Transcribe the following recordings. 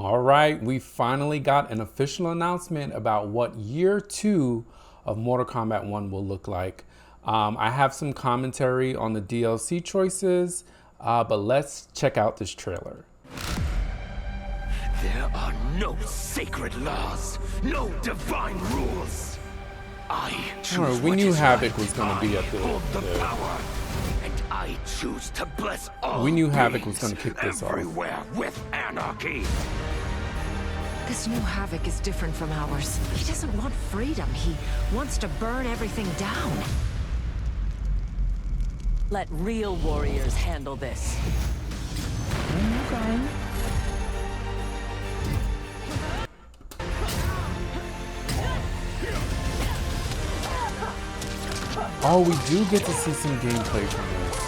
All right, we finally got an official announcement about what year 2 of Mortal Kombat 1 will look like. I have some commentary on the DLC choices, but let's check out this trailer. There are no sacred laws, no divine rules. I choose We what knew is Havoc right. was going to be I at the hold the power, and I choose to bless all. We knew Havoc was beings going to kick this off. everywhere with anarchy. This new Havoc is different from ours. He doesn't want freedom. He wants to burn everything down. Let real warriors handle this. Okay. Oh, we do get to see some gameplay from this.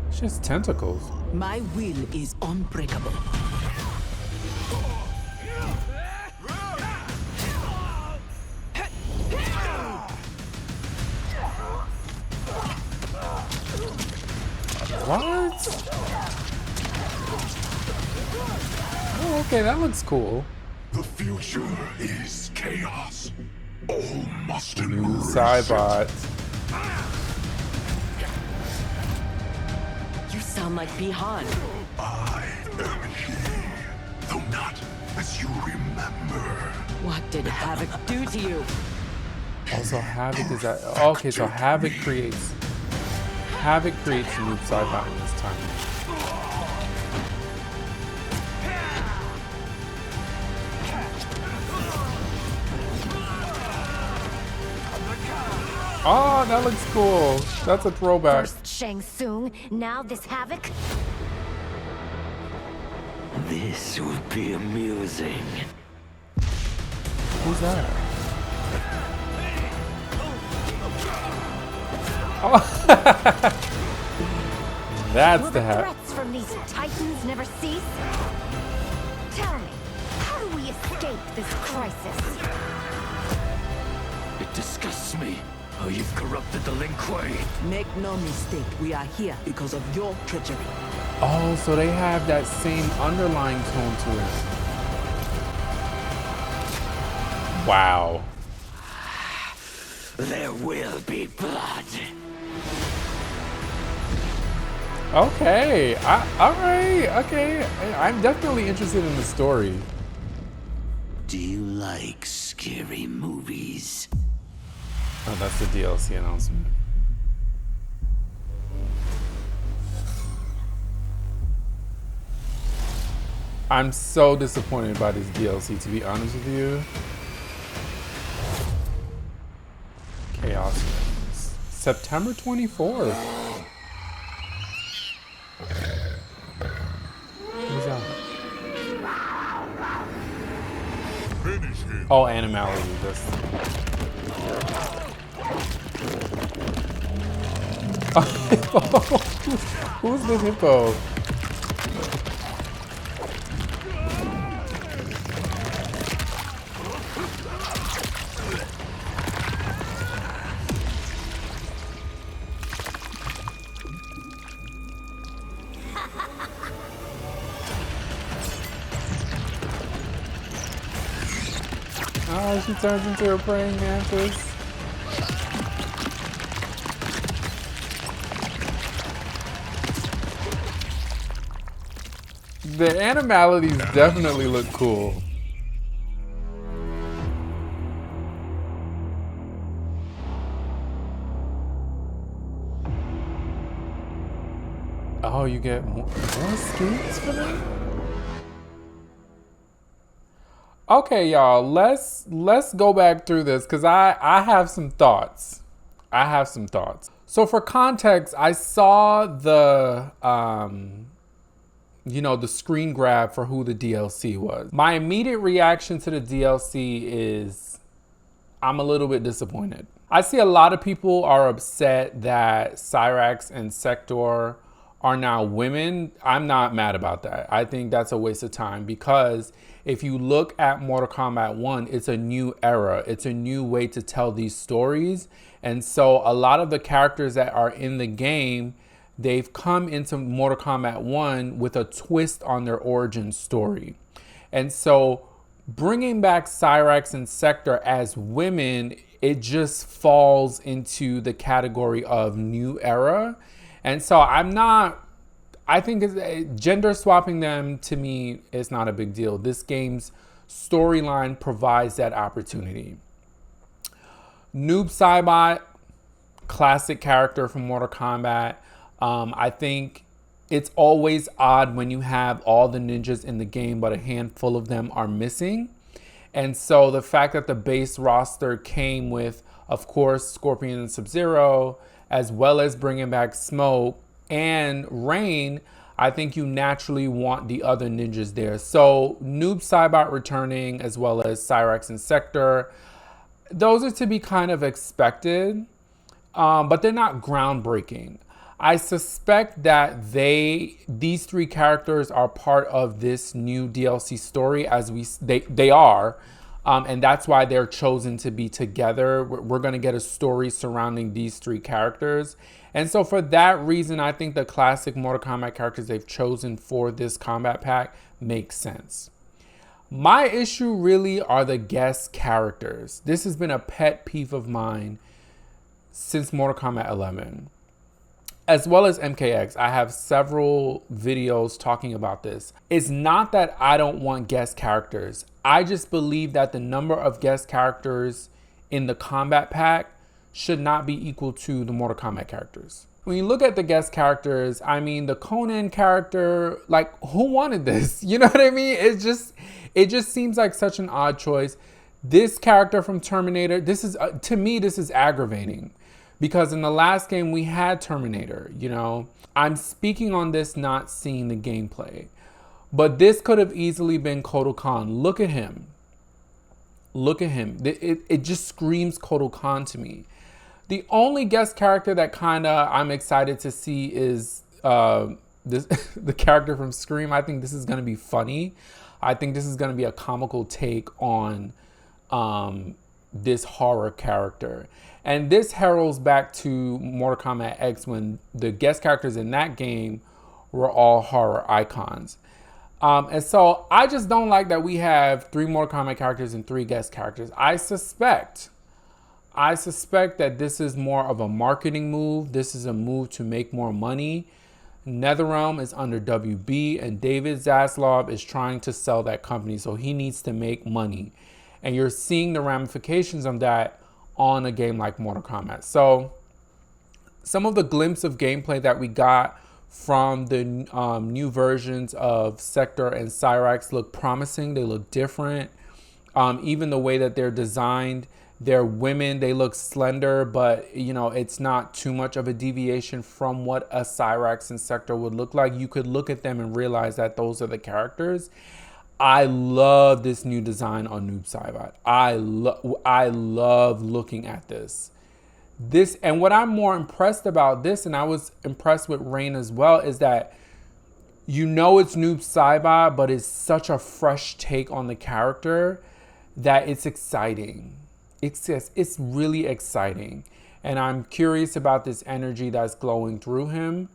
It's just tentacles. My will is unbreakable. What? Oh, okay, that looks cool. The future is chaos. All must New embrace it. Cybot. You sound like Bihan. I am he, though not as you remember. What did Havoc do to you? Also, Havoc is that. Okay, so Havoc creates a new Cybot in this time. Oh, that looks cool. That's a throwback. First Shang Tsung, now this Havoc? This will be amusing. Who's that? Oh, that's Will the the hat. threats from these titans never cease? Tell me, how do we escape this crisis? It disgusts me how you've corrupted the Lin Kuei. Make no mistake, we are here because of your treachery. Oh, so they have that same underlying tone to it. Wow. There will be blood. Okay. All right. Okay. I'm definitely interested in the story. Do you like scary movies? Oh, that's the DLC announcement. I'm so disappointed by this DLC, to be honest with you. Chaos. September 24th. Who's that? Finish him. Oh, Animality. That's... Who's the hippo? Oh, she turns into a praying mantis. The animalities definitely look cool. Oh, you get more skins for that? Okay, y'all, let's go back through this because I have some thoughts. So for context, I saw the the screen grab for who the DLC was. My immediate reaction to the DLC is I'm a little bit disappointed. I see a lot of people are upset that Cyrax and Sector are now women. I'm not mad about that. I think that's a waste of time because if you look at Mortal Kombat 1, it's a new era. It's a new way to tell these stories. And so a lot of the characters that are in the game, they've come into Mortal Kombat 1 with a twist on their origin story. And so bringing back Cyrax and Sector as women, it just falls into the category of new era. And so I think gender swapping them, to me, is not a big deal. This game's storyline provides that opportunity. Noob Saibot, classic character from Mortal Kombat. I think it's always odd when you have all the ninjas in the game, but a handful of them are missing. And so the fact that the base roster came with, of course, Scorpion and Sub-Zero, as well as bringing back Smoke and Rain, I think you naturally want the other ninjas there. So Noob Saibot returning, as well as Cyrax and Sector, those are to be kind of expected, but they're not groundbreaking. I suspect that these three characters are part of this new DLC story, as they are, and that's why they're chosen to be together. We're going to get a story surrounding these three characters, and so for that reason, I think the classic Mortal Kombat characters they've chosen for this combat pack makes sense. My issue really are the guest characters. This has been a pet peeve of mine since Mortal Kombat 11. As well as MKX, I have several videos talking about this. It's not that I don't want guest characters. I just believe that the number of guest characters in the combat pack should not be equal to the Mortal Kombat characters. When you look at the guest characters, I mean, the Conan character, like, who wanted this? You know what I mean? It just seems like such an odd choice. This character from Terminator, to me, this is aggravating. Because in the last game, we had Terminator, you know. I'm speaking on this not seeing the gameplay. But this could have easily been Kotal Khan. Look at him. Look at him. It just screams Kotal Khan to me. The only guest character that kind of I'm excited to see is the character from Scream. I think this is going to be funny. I think this is going to be a comical take on this horror character. And this heralds back to Mortal Kombat X, when the guest characters in that game were all horror icons. And so I just don't like that we have 3 Mortal Kombat characters and 3 guest characters. I suspect that this is more of a marketing move. This is a move to make more money. NetherRealm is under WB, and David Zaslav is trying to sell that company, so he needs to make money. And you're seeing the ramifications of that on a game like Mortal Kombat. So some of the glimpse of gameplay that we got from the new versions of Sector and Cyrax look promising. They look different. Even the way that they're designed, they're women, they look slender, but you know, it's not too much of a deviation from what a Cyrax and Sector would look like. You could look at them and realize that those are the characters. I love this new design on Noob Saibot. I love looking at this. And what I'm more impressed about this, and I was impressed with Rain as well, is that you know it's Noob Saibot, but it's such a fresh take on the character that it's exciting. It's really exciting. And I'm curious about this energy that's glowing through him.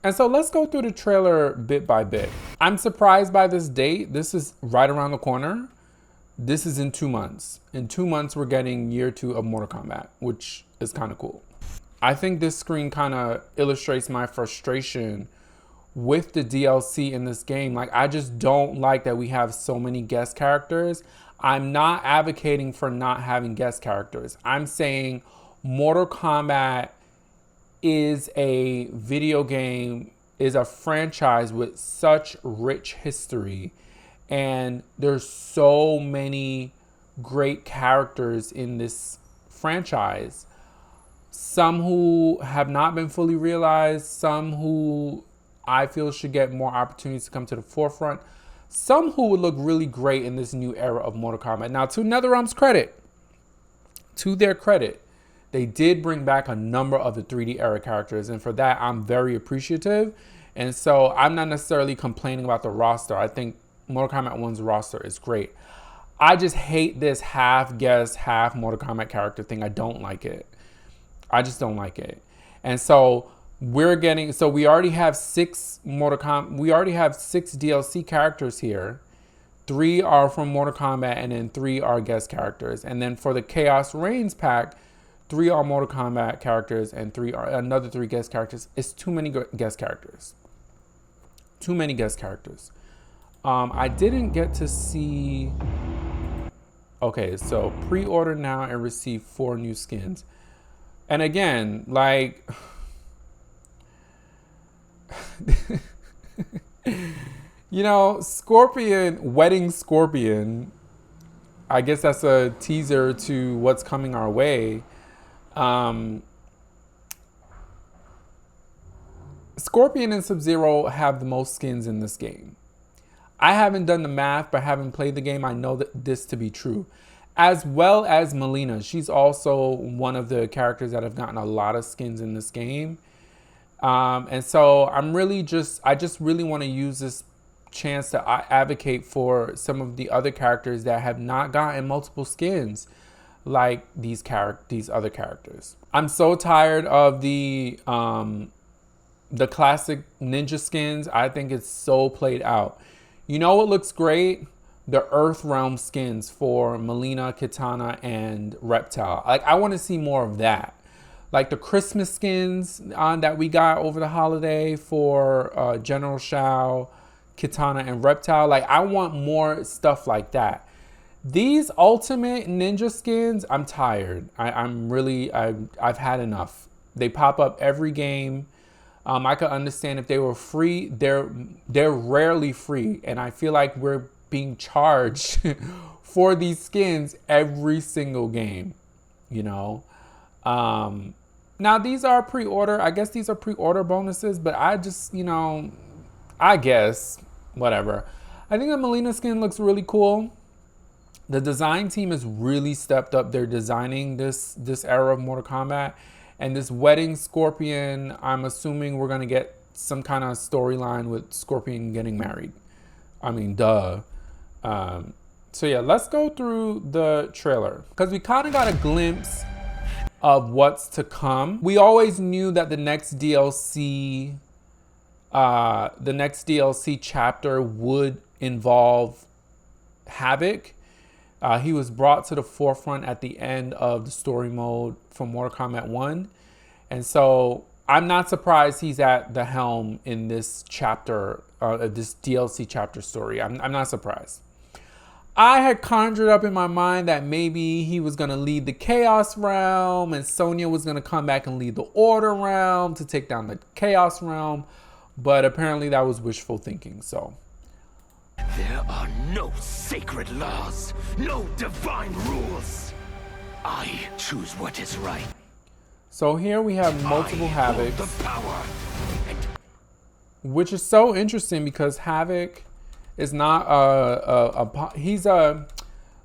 And so let's go through the trailer bit by bit. I'm surprised by this date. This is right around the corner. This is in 2 months. In 2 months, we're getting year 2 of Mortal Kombat, which is kind of cool. I think this screen kind of illustrates my frustration with the DLC in this game. Like, I just don't like that we have so many guest characters. I'm not advocating for not having guest characters. I'm saying Mortal Kombat is a video game, is a franchise with such rich history, and there's so many great characters in this franchise. Some who have not been fully realized, some who I feel should get more opportunities to come to the forefront, some who would look really great in this new era of Mortal Kombat. Now, to NetherRealm's credit, to their credit, they did bring back a number of the 3D era characters, and for that, I'm very appreciative. And so I'm not necessarily complaining about the roster. I think Mortal Kombat 1's roster is great. I just hate this half guest, half Mortal Kombat character thing. I don't like it. I just don't like it. And so we're getting, so we already have 6 we already have 6 DLC characters here. 3 are from Mortal Kombat, and then 3 are guest characters. And then for the Chaos Reigns pack, 3 are Mortal Kombat characters and 3 are another 3 guest characters. It's too many guest characters. Too many guest characters. I didn't get to see. Okay, so pre-order now and receive 4 new skins. And again, like, you know, Scorpion, Wedding Scorpion, I guess that's a teaser to what's coming our way. Scorpion and Sub-Zero have the most skins in this game. I haven't done the math, but having played the game, I know that this to be true. As well as Melina. She's also one of the characters that have gotten a lot of skins in this game. And so I just really want to use this chance to advocate for some of the other characters that have not gotten multiple skins like these other characters. I'm so tired of the classic ninja skins. I think it's so played out. You know what looks great? The Earth Realm skins for Melina, Kitana, and Reptile. Like, I want to see more of that. Like the Christmas skins that we got over the holiday for General Shao, Kitana, and Reptile. Like, I want more stuff like that. These Ultimate Ninja skins, I'm tired. I've had enough. They pop up every game. I could understand if they were free. They're rarely free, and I feel like we're being charged for these skins every single game, you know. Now these are pre-order. I guess these are pre-order bonuses, but I just, you know, I guess whatever. I think the Melina skin looks really cool. The design team has really stepped up their designing this era of Mortal Kombat. And this Wedding Scorpion, I'm assuming we're going to get some kind of storyline with Scorpion getting married. I mean, duh. So yeah, let's go through the trailer, because we kind of got a glimpse of what's to come. We always knew that the next DLC chapter would involve Havoc. He was brought to the forefront at the end of the story mode from Mortal Kombat 1. And so I'm not surprised he's at the helm in this chapter, this DLC chapter story. I'm not surprised. I had conjured up in my mind that maybe he was going to lead the Chaos Realm and Sonya was going to come back and lead the Order Realm to take down the Chaos Realm. But apparently that was wishful thinking, so. There are no sacred laws, no divine rules. I choose what is right. So here we have multiple Havocs, The power. which is so interesting because Havoc is not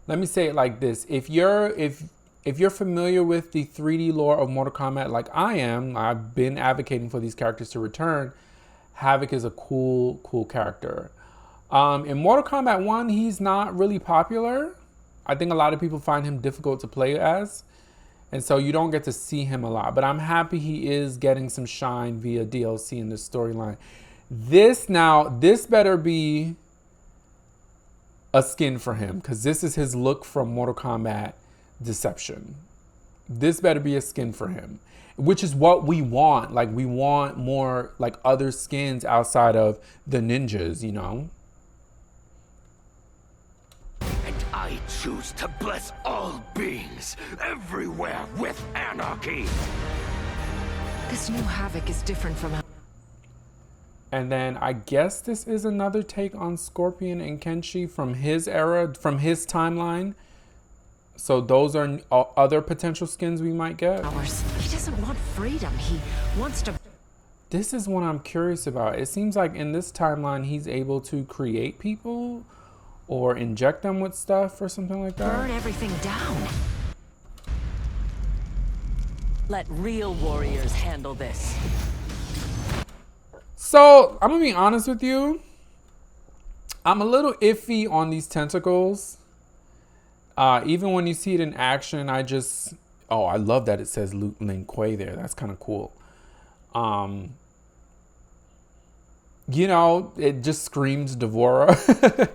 let me say it like this. If you're familiar with the 3D lore of Mortal Kombat like I am, I've been advocating for these characters to return. Havoc is a cool character. In Mortal Kombat 1, he's not really popular. I think a lot of people find him difficult to play as. And so you don't get to see him a lot. But I'm happy he is getting some shine via DLC in this storyline. This better be a skin for him, because this is his look from Mortal Kombat Deception. This better be a skin for him, which is what we want. Like, we want more like other skins outside of the ninjas, you know? I choose to bless all beings everywhere with anarchy. This new Havoc is different from... And then I guess this is another take on Scorpion and Kenshi from his era, from his timeline. So those are other potential skins we might get. He doesn't want freedom. He wants to... This is what I'm curious about. It seems like in this timeline, he's able to create people or inject them with stuff or something like that. burn everything down. Let real warriors handle this. So I'm gonna be honest with you. I'm a little iffy on these tentacles. Even when you see it in action, I love that it says Lin Kuei there. That's kind of cool. You know, it just screams Devora.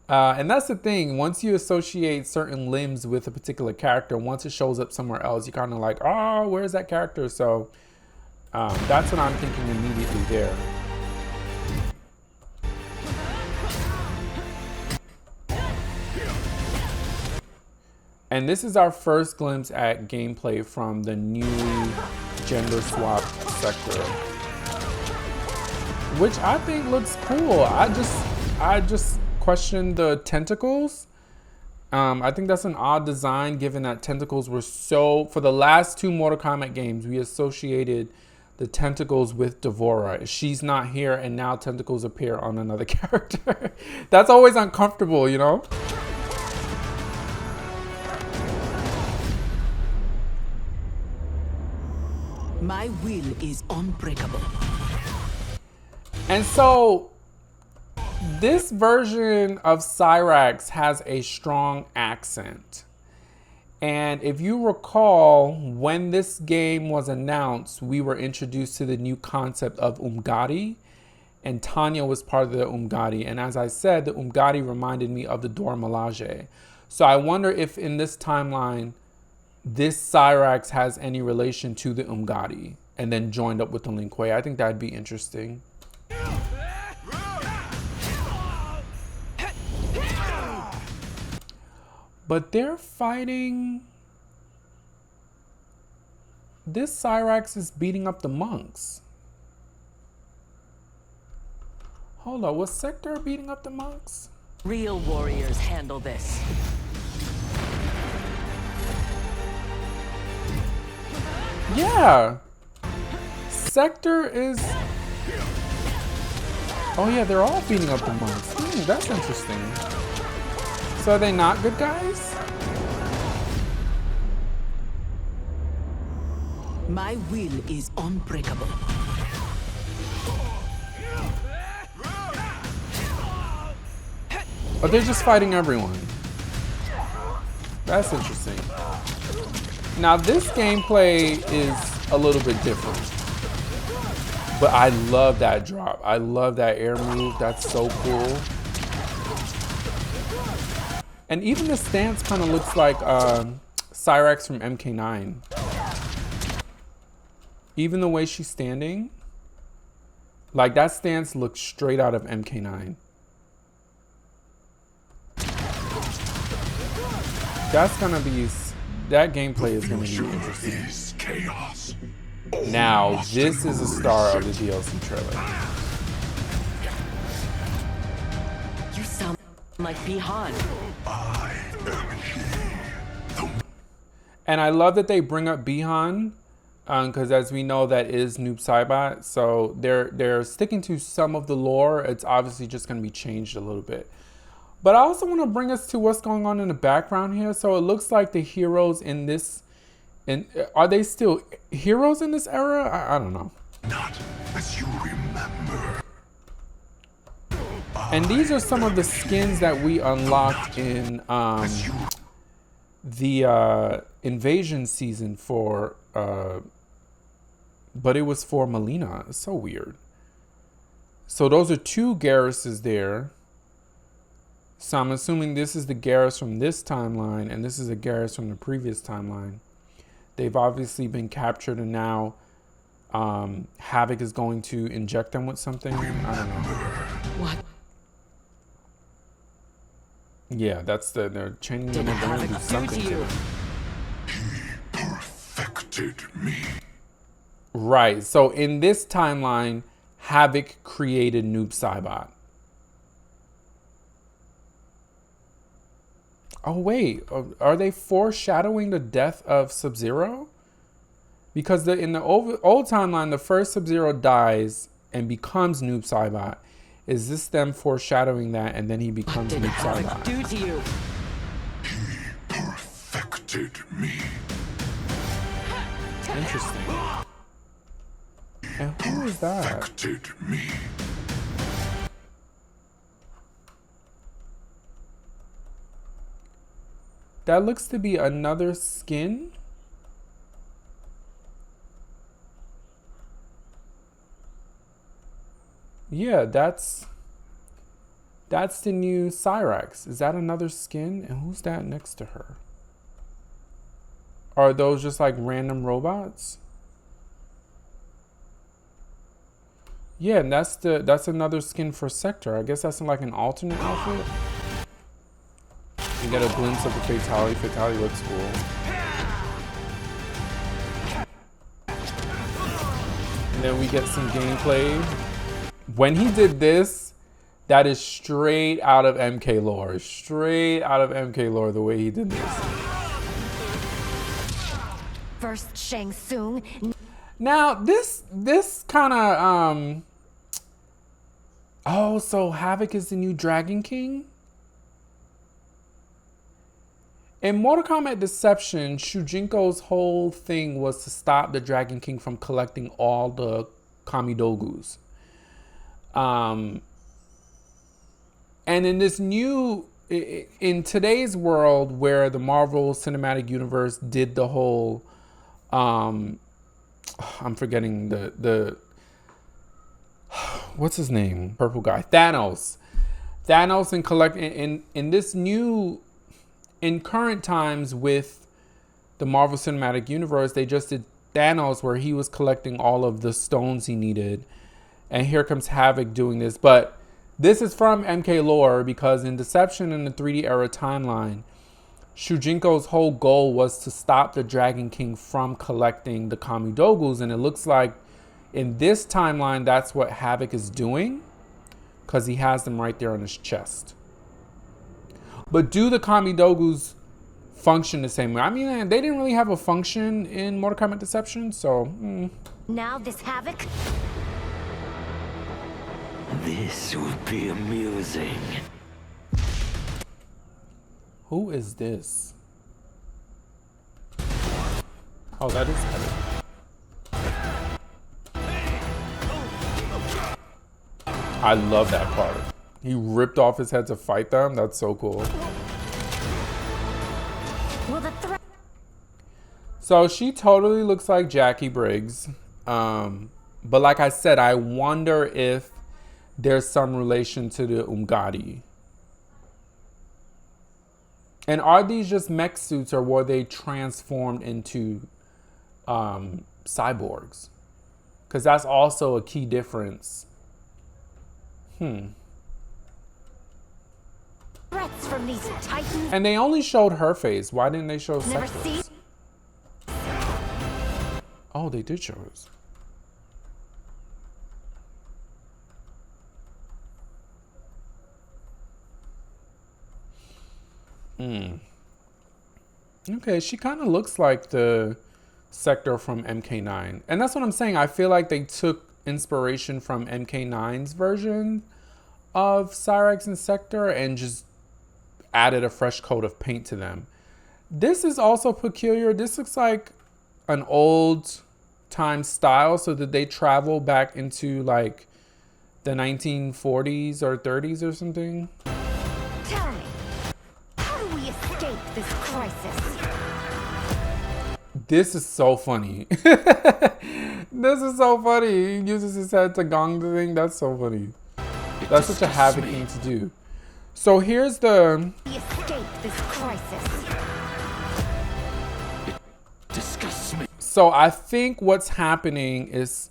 And that's the thing. Once you associate certain limbs with a particular character, once it shows up somewhere else, you kind of like, oh, where's that character? So that's what I'm thinking immediately there. And this is our first glimpse at gameplay from the new gender swap sector, which I think looks cool. I just question the tentacles. I think that's an odd design, given that tentacles were so, for the last two Mortal Kombat games, we associated the tentacles with Devora. She's not here, and now tentacles appear on another character. That's always uncomfortable, you know? My will is unbreakable. And so this version of Cyrax has a strong accent. And if you recall, when this game was announced, we were introduced to the new concept of Umgadi, and Tanya was part of the Umgadi. And as I said, the Umgadi reminded me of the Dora Milaje. So I wonder if in this timeline, this Cyrax has any relation to the Umgadi and then joined up with the Lin Kuei. I think that'd be interesting. But they're fighting. This Cyrax is beating up the monks. Hold on, was Sector beating up the monks? Real warriors handle this. Yeah. Sector is... Oh yeah, they're all beating up the monks. That's interesting. So are they not good guys? My will is unbreakable. Or they're just fighting everyone. That's interesting. Now this gameplay is a little bit different. But I love that drop. I love that air move. That's so cool. And even the stance kind of looks like Cyrax from MK9. Even the way she's standing, like that stance looks straight out of MK9. That's gonna be, that gameplay is gonna be interesting. Is chaos. Now, this is a star of the DLC trailer. You sound like Bihan. I am he. And I love that they bring up Bihan, because as we know, that is Noob Saibot. So they're sticking to some of the lore. It's obviously just going to be changed a little bit. But I also want to bring us to what's going on in the background here. So it looks like the heroes in this, are they still heroes in this era? I don't know. Not as you remember. And these are some of the skins that we unlocked in the invasion season for, but it was for Melina. It's so weird. So those are two Garruses there. So I'm assuming this is the Garrus from this timeline, and this is a Garrus from the previous timeline. They've obviously been captured, and now Havoc is going to inject them with something. I don't know. What? Yeah, that's they're chaining them Did up. They're gonna do Havoc do something to to you? them. He perfected me. Right. So in this timeline, Havoc created Noob Saibot. Oh wait, are they foreshadowing the death of Sub-Zero? Because in the old timeline, the first Sub-Zero dies and becomes Noob Saibot. Is this them foreshadowing that, and then he becomes Did Noob Havoc Saibot? do to you? He perfected me. Interesting. And who is that? Perfected me. That looks to be another skin. Yeah, that's the new Cyrax. Is that another skin? And who's that next to her? Are those just like random robots? Yeah, and that's another skin for Sector. I guess that's like an alternate outfit. You get a glimpse of the Fatality. Fatality looks cool. And then we get some gameplay. When he did this, that is straight out of MK lore. Straight out of MK lore, the way he did this. First Shang Tsung. Now, this kind of, oh, so Havoc is the new Dragon King? In Mortal Kombat Deception, Shujinko's whole thing was to stop the Dragon King from collecting all the Kamidogus. And in this new, in today's world where the Marvel Cinematic Universe did the whole, I'm forgetting the what's his name? Purple guy. Thanos and collect in this new, in current times with the Marvel Cinematic Universe, they just did Thanos where he was collecting all of the stones he needed. And here comes Havoc doing this. But this is from MK lore because in Deception in the 3D era timeline, Shujinko's whole goal was to stop the Dragon King from collecting the Kamidogus. And it looks like in this timeline, that's what Havoc is doing because he has them right there on his chest. But do the Kamidogus function the same way? I mean, they didn't really have a function in Mortal Kombat Deception, so... Now this Havoc. This will be amusing. Who is this? Oh, that is Havoc. I love that part. He ripped off his head to fight them. That's so cool. So she totally looks like Jackie Briggs. But like I said, I wonder if there's some relation to the Umgadi. And are these just mech suits or were they transformed into cyborgs? Because that's also a key difference. Threats from these titans. And they only showed her face. Why didn't they show Never Sector's? see. Oh, they did show us. Okay, she kind of looks like the Sector from MK9. And that's what I'm saying. I feel like they took inspiration from MK9's version of Cyrax and Sector and just added a fresh coat of paint to them. This is also peculiar. This looks like an old time style. So did they travel back into like the 1940s or 30s or something? Tell me, how do we escape this crisis? This is so funny. This is so funny. He uses his head to gong the thing. That's so funny. That's such a Havoc thing to do. So here's the... We escape this crisis. It disgusts me. So I think what's happening is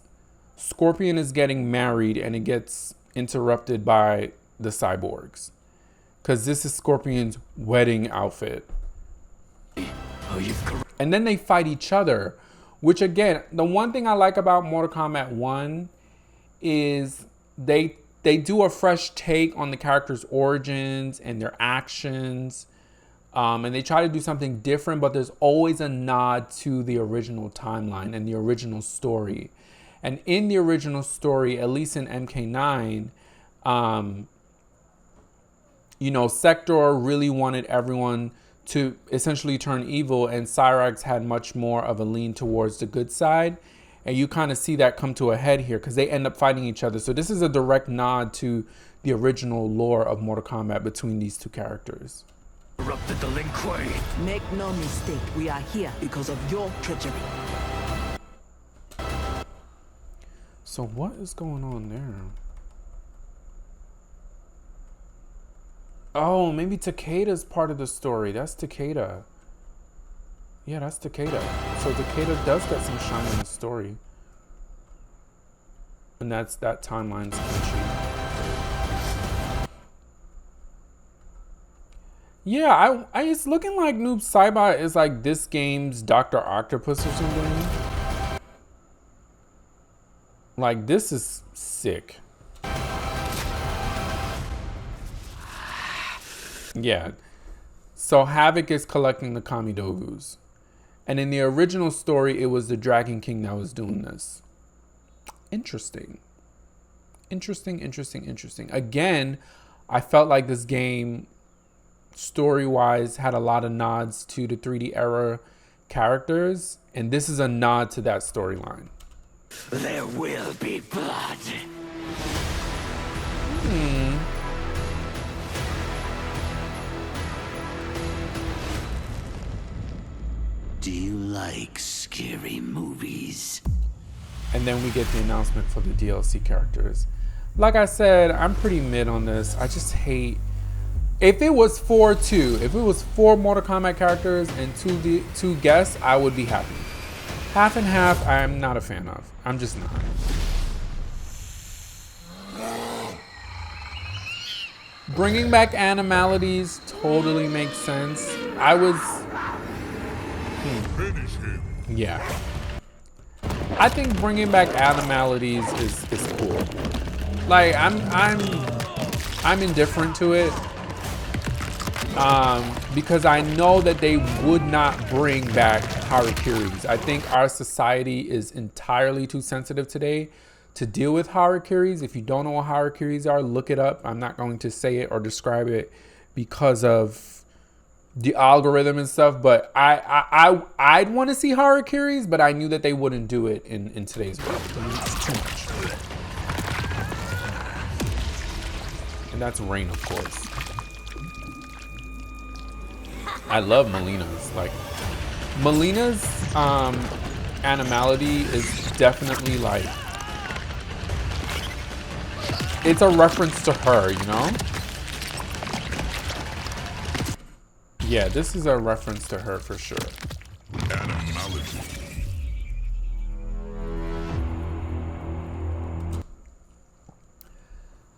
Scorpion is getting married and it gets interrupted by the cyborgs. Because this is Scorpion's wedding outfit. And then they fight each other. Which again, the one thing I like about Mortal Kombat 1 is they do a fresh take on the characters' origins and their actions. And they try to do something different, but there's always a nod to the original timeline and the original story. And in the original story, at least in MK9, you know, Sector really wanted everyone to essentially turn evil, and Cyrax had much more of a lean towards the good side. And you kind of see that come to a head here because they end up fighting each other. So this is a direct nod to the original lore of Mortal Kombat between these two characters. Erupted the Lin Kuei. Make no mistake, we are here because of your treachery. So what is going on there? Oh, maybe Takeda's part of the story. That's Takeda. Yeah, that's Takeda. So Takeda does get some shine in the story. And that timeline's glitchy. Yeah, it's looking like Noob Saibot is like this game's Dr. Octopus or something. Like, this is sick. Yeah. So Havoc is collecting the Kamidogus. And in the original story, it was the Dragon King that was doing this. Interesting. Interesting. Again, I felt like this game, story-wise, had a lot of nods to the 3D era characters. And this is a nod to that storyline. There will be blood. Do you like scary movies? And then we get the announcement for the DLC characters. Like I said, I'm pretty mid on this. I just hate... If it was 4-2, if it was 4 Mortal Kombat characters and 2 guests, I would be happy. Half and half, I'm not a fan of. I'm just not. Bringing back animalities totally makes sense. I was... Yeah. I think bringing back animalities is cool. Like, I'm indifferent to it. Because I know that they would not bring back harakiris. I think our society is entirely too sensitive today to deal with harakiris. If you don't know what harakiris are, look it up. I'm not going to say it or describe it because of the algorithm and stuff, but I'd want to see harakiris, but I knew that they wouldn't do it in today's world. It's too much. And that's Rain, of course. I love Melina's. Like, Melina's animality is definitely like, it's a reference to her, you know? Yeah, this is a reference to her for sure. Animality.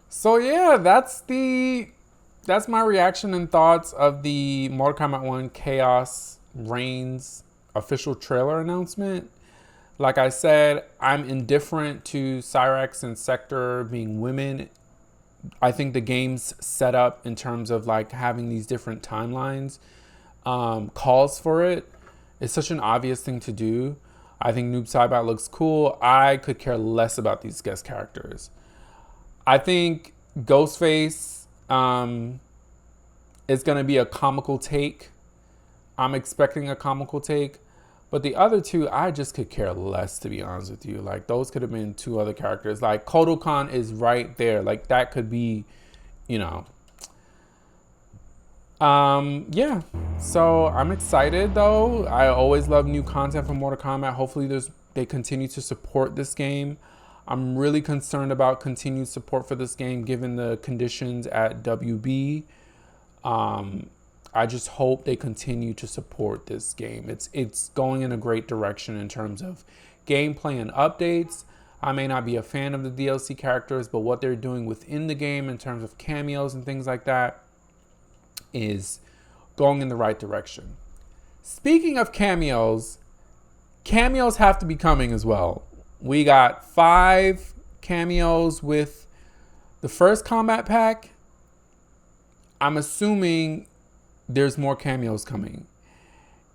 So yeah, that's my reaction and thoughts of the Mortal Kombat 1 Chaos Reigns official trailer announcement. Like I said, I'm indifferent to Cyrax and Sector being women. I think the game's set up in terms of like having these different timelines calls for it. It's such an obvious thing to do. I think Noob Saibot looks cool. I could care less about these guest characters. I think Ghostface is going to be a comical take. I'm expecting a comical take. But the other two, I just could care less, to be honest with you. Like, those could have been 2 other characters. Like, Kodokan is right there. Like, that could be, you know. Yeah. So, I'm excited, though. I always love new content from Mortal Kombat. Hopefully, they continue to support this game. I'm really concerned about continued support for this game, given the conditions at WB. I just hope they continue to support this game. It's going in a great direction in terms of gameplay and updates. I may not be a fan of the DLC characters, but what they're doing within the game in terms of cameos and things like that is going in the right direction. Speaking of cameos have to be coming as well. We got 5 cameos with the first combat pack. I'm assuming there's more cameos coming.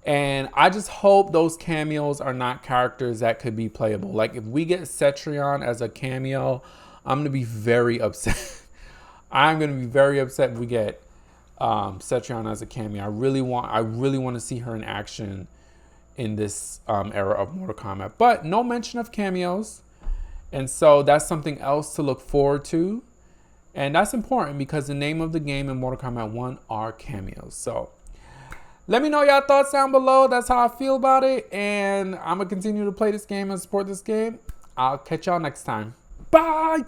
And I just hope those cameos are not characters that could be playable. Like, if we get Cetrion as a cameo, I'm going to be very upset. I'm going to be very upset if we get Cetrion as a cameo. I really want to see her in action in this era of Mortal Kombat. But no mention of cameos. And so that's something else to look forward to. And that's important because the name of the game in Mortal Kombat 1 are cameos. So let me know y'all thoughts down below. That's how I feel about it. And I'm going to continue to play this game and support this game. I'll catch y'all next time. Bye!